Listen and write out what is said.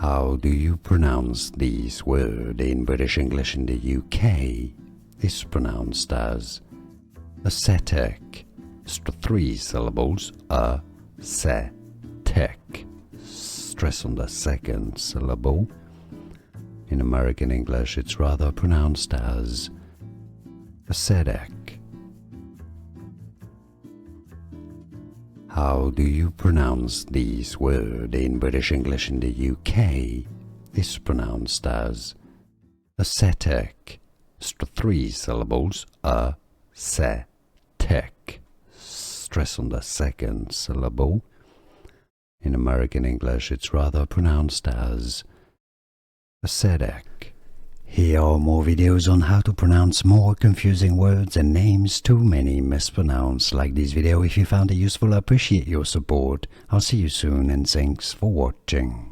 How do you pronounce this word in British English in the UK? It's pronounced as ascetic. It's 3 syllables, ascetic. Stress on the second syllable. In American English, it's rather pronounced as ascetic. How do you pronounce this word in British English in the UK? It's pronounced as ascetic. It's 3 syllables, ascetic. Stress on the second syllable. In American English, it's rather pronounced as ascetic. Here are more videos on how to pronounce more confusing words and names too many mispronounced. Like this video if you found it useful. I appreciate your support. I'll see you soon and thanks for watching.